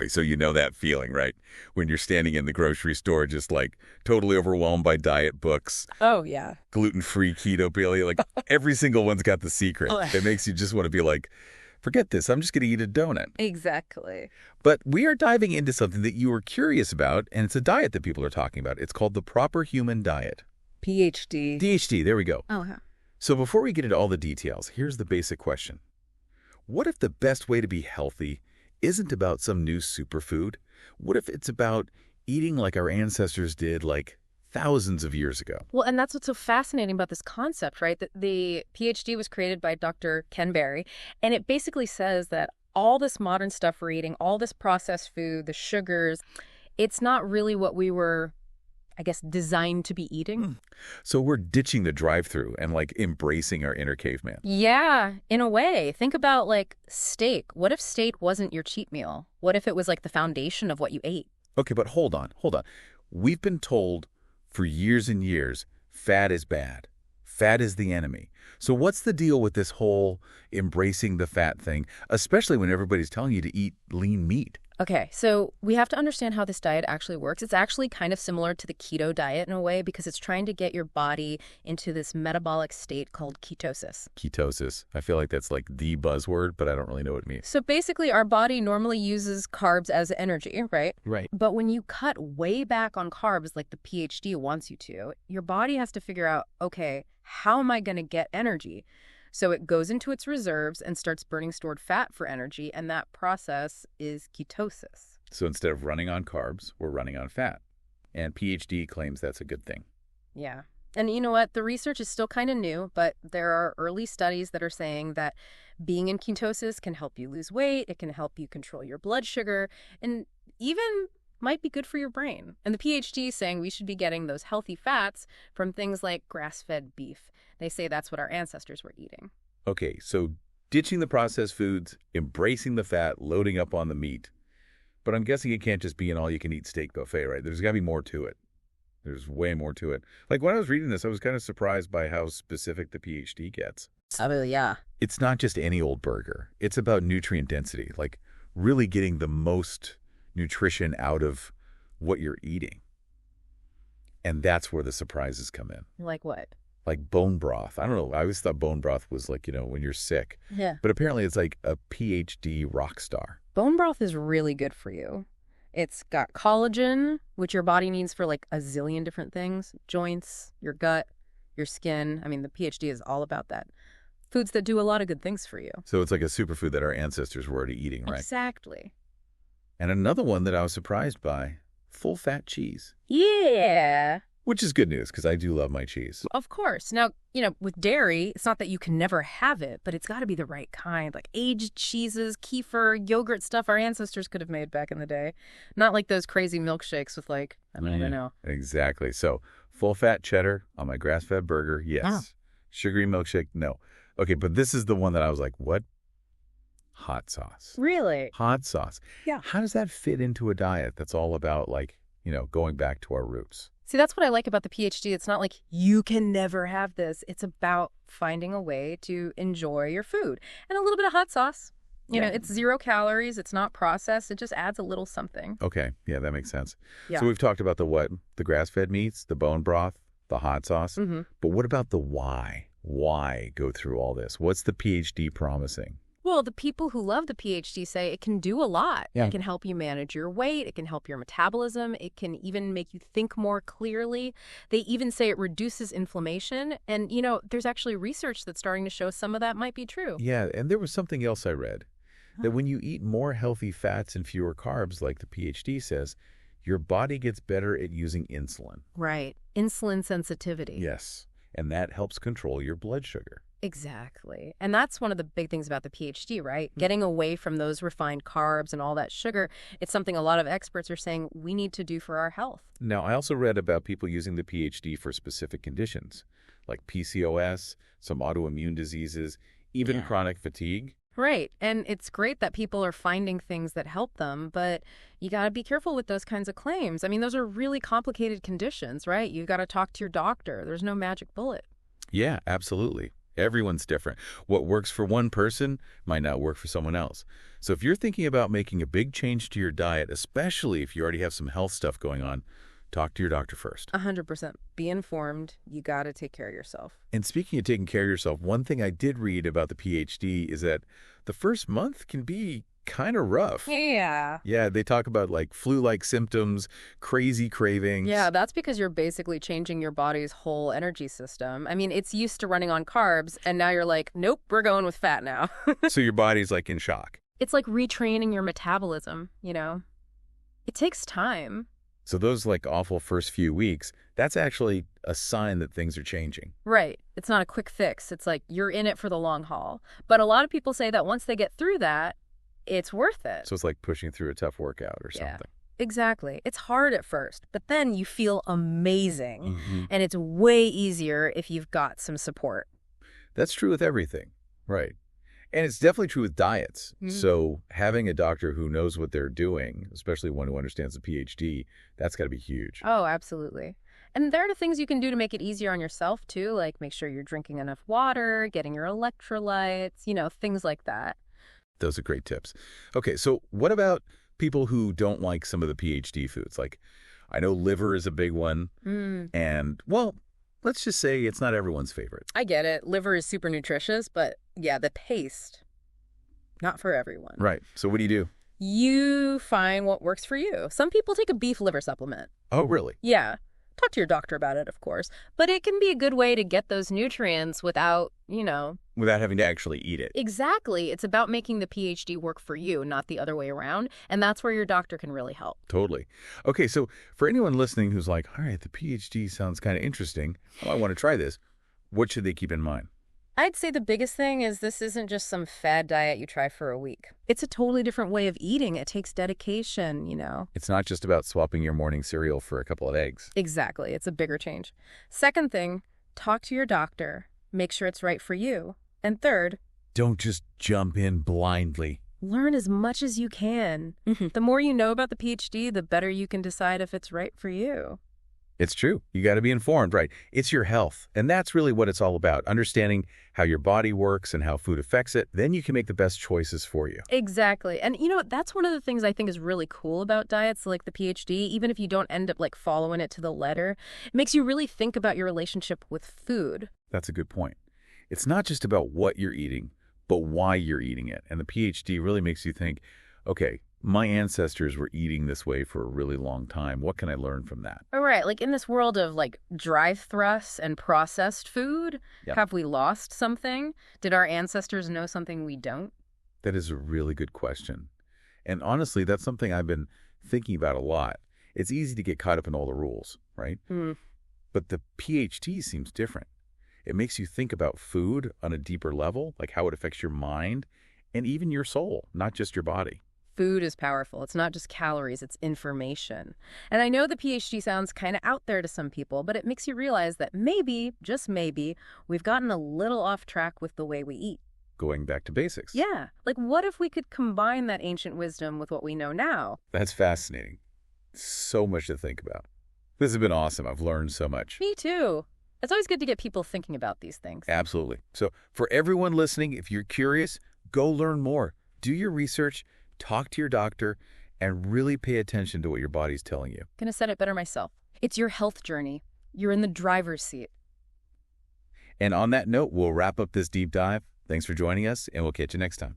So you know that feeling, right? When you're standing in the grocery store just like totally overwhelmed by diet books, Oh, yeah. gluten-free, keto, paleo, like every single one's got the secret. That makes you just want to be like, forget this, I'm just going to eat a donut. Exactly. But we are diving into something that you were curious about, and it's a diet that people are talking about. It's called the proper human diet. PhD. DHD, there we go. Oh, yeah. So before we get into all the details, here's the basic question. What if the best way to be healthy isn't about some new superfood? What if it's about eating like our ancestors did like thousands of years ago? Well, and that's what's so fascinating about this concept, right? That the PhD was created by Dr. Ken Berry, and it basically says that all this modern stuff we're eating, all this processed food, the sugars, it's not really what we were, I guess, designed to be eating. So we're ditching the drive-through and like embracing our inner caveman. Yeah, in a way. Think about like steak. What if steak wasn't your cheat meal? What if it was like the foundation of what you ate? Okay, but hold on. We've been told for years and years, fat is bad. Fat is the enemy. So what's the deal with this whole embracing the fat thing, especially when everybody's telling you to eat lean meat? Okay, so we have to understand how this diet actually works. It's actually kind of similar to the keto diet in a way because it's trying to get your body into this metabolic state called ketosis. Ketosis. I feel like that's like the buzzword, but I don't really know what it means. So basically, our body normally uses carbs as energy, right? Right. But when you cut way back on carbs like the PhD wants you to, your body has to figure out, okay, how am I going to get energy? So it goes into its reserves and starts burning stored fat for energy, and that process is ketosis. So instead of running on carbs, we're running on fat. And PhD claims that's a good thing. Yeah. And you know what? The research is still kind of new, but there are early studies that are saying that being in ketosis can help you lose weight, it can help you control your blood sugar, and even might be good for your brain. And the PhD is saying we should be getting those healthy fats from things like grass-fed beef. They say that's what our ancestors were eating. Okay, so ditching the processed foods, embracing the fat, loading up on the meat. But I'm guessing it can't just be an all-you-can-eat steak buffet, right? There's got to be more to it. There's way more to it. Like when I was reading this, I was kind of surprised by how specific the PhD gets. Oh, yeah. It's not just any old burger. It's about nutrient density, like really getting the most nutrition out of what you're eating. And that's where the surprises come in. Like what? Like bone broth. I don't know. I always thought bone broth was like, when you're sick. Yeah. But apparently it's like a PhD rock star. Bone broth is really good for you. It's got collagen, which your body needs for like a zillion different things. Joints, your gut, your skin. I mean, the PhD is all about that. Foods that do a lot of good things for you. So it's like a superfood that our ancestors were already eating, right? Exactly. And another one that I was surprised by, full-fat cheese. Yeah. Which is good news because I do love my cheese. Of course. Now, with dairy, it's not that you can never have it, but it's got to be the right kind. Like aged cheeses, kefir, yogurt stuff our ancestors could have made back in the day. Not like those crazy milkshakes with I don't even know. Exactly. So full-fat cheddar on my grass-fed burger, yes. Oh. Sugary milkshake, no. Okay, but this is the one that I was like, what? Hot sauce. Really? Hot sauce. Yeah. How does that fit into a diet that's all about going back to our roots? See, that's what I like about the PhD. It's not like you can never have this. It's about finding a way to enjoy your food. And a little bit of hot sauce. It's 0 calories. It's not processed. It just adds a little something. Okay. Yeah, that makes sense. Yeah. So we've talked about the what? The grass-fed meats, the bone broth, the hot sauce. Mm-hmm. But what about the why? Why go through all this? What's the PhD promising? Well, the people who love the PhD say it can do a lot. Yeah. It can help you manage your weight. It can help your metabolism. It can even make you think more clearly. They even say it reduces inflammation. And, there's actually research that's starting to show some of that might be true. Yeah, and there was something else I read. That when you eat more healthy fats and fewer carbs, like the PhD says, your body gets better at using insulin. Right. Insulin sensitivity. Yes. And that helps control your blood sugar. Exactly. And that's one of the big things about the PhD, right? Getting away from those refined carbs and all that sugar. It's something a lot of experts are saying we need to do for our health. Now, I also read about people using the PhD for specific conditions, like PCOS, some autoimmune diseases, even chronic fatigue. Right. And it's great that people are finding things that help them, but you got to be careful with those kinds of claims. I mean, those are really complicated conditions, right? You got to talk to your doctor. There's no magic bullet. Yeah, absolutely. Everyone's different. What works for one person might not work for someone else. So if you're thinking about making a big change to your diet, especially if you already have some health stuff going on, talk to your doctor first. 100%. Be informed. You got to take care of yourself. And speaking of taking care of yourself, one thing I did read about the PhD is that the first month can be kind of rough. Yeah. Yeah, they talk about like flu-like symptoms, crazy cravings. Yeah, that's because you're basically changing your body's whole energy system. I mean, it's used to running on carbs, and now you're like, nope, we're going with fat now. So your body's like in shock. It's like retraining your metabolism, you know? It takes time. So those like awful first few weeks, that's actually a sign that things are changing. Right. It's not a quick fix. It's like you're in it for the long haul. But a lot of people say that once they get through that, it's worth it. So it's like pushing through a tough workout or something. Exactly. It's hard at first, but then you feel amazing. Mm-hmm. And it's way easier if you've got some support. That's true with everything. Right. And it's definitely true with diets. Mm-hmm. So having a doctor who knows what they're doing, especially one who understands the PhD, that's got to be huge. Oh, absolutely. And there are things you can do to make it easier on yourself, too, like make sure you're drinking enough water, getting your electrolytes, you know, things like that. Those are great tips. Okay, so what about people who don't like some of the PhD foods? Like, I know liver is a big one. And, well, let's just say it's not everyone's favorite. I get it. Liver is super nutritious, but yeah, the paste, not for everyone. Right. So what do you do? You find what works for you. Some people take a beef liver supplement. Oh, really? Yeah. Talk to your doctor about it, of course. But it can be a good way to get those nutrients without, you know. Without having to actually eat it. Exactly. It's about making the PhD work for you, not the other way around. And that's where your doctor can really help. Totally. Okay, so for anyone listening who's like, all right, the PhD sounds kind of interesting. Oh, I want to try this. What should they keep in mind? I'd say the biggest thing is this isn't just some fad diet you try for a week. It's a totally different way of eating. It takes dedication, you know. It's not just about swapping your morning cereal for a couple of eggs. Exactly. It's a bigger change. Second thing, talk to your doctor. Make sure it's right for you. And third, don't just jump in blindly. Learn as much as you can. The more you know about the PhD, the better you can decide if it's right for you. It's true. You got to be informed, right? It's your health. And that's really what it's all about. Understanding how your body works and how food affects it. Then you can make the best choices for you. Exactly. And you know, that's one of the things I think is really cool about diets like the PhD. Even if you don't end up like following it to the letter, it makes you really think about your relationship with food. That's a good point. It's not just about what you're eating, but why you're eating it. And the PhD really makes you think, okay, my ancestors were eating this way for a really long time. What can I learn from that? All right. Like in this world of like drive thrusts and processed food, Have we lost something? Did our ancestors know something we don't? That is a really good question. And honestly, that's something I've been thinking about a lot. It's easy to get caught up in all the rules, right? But the PhD seems different. It makes you think about food on a deeper level, like how it affects your mind and even your soul, not just your body. Food is powerful. It's not just calories, it's information. And I know the PhD sounds kind of out there to some people, but it makes you realize that maybe, just maybe, we've gotten a little off track with the way we eat. Going back to basics. Yeah. Like what if we could combine that ancient wisdom with what we know now? That's fascinating. So much to think about. This has been awesome. I've learned so much. Me too. It's always good to get people thinking about these things. Absolutely. So for everyone listening, if you're curious, go learn more. Do your research. Talk to your doctor and really pay attention to what your body's telling you. Gonna set it better myself. It's your health journey. You're in the driver's seat. And on that note, we'll wrap up this deep dive. Thanks for joining us, and we'll catch you next time.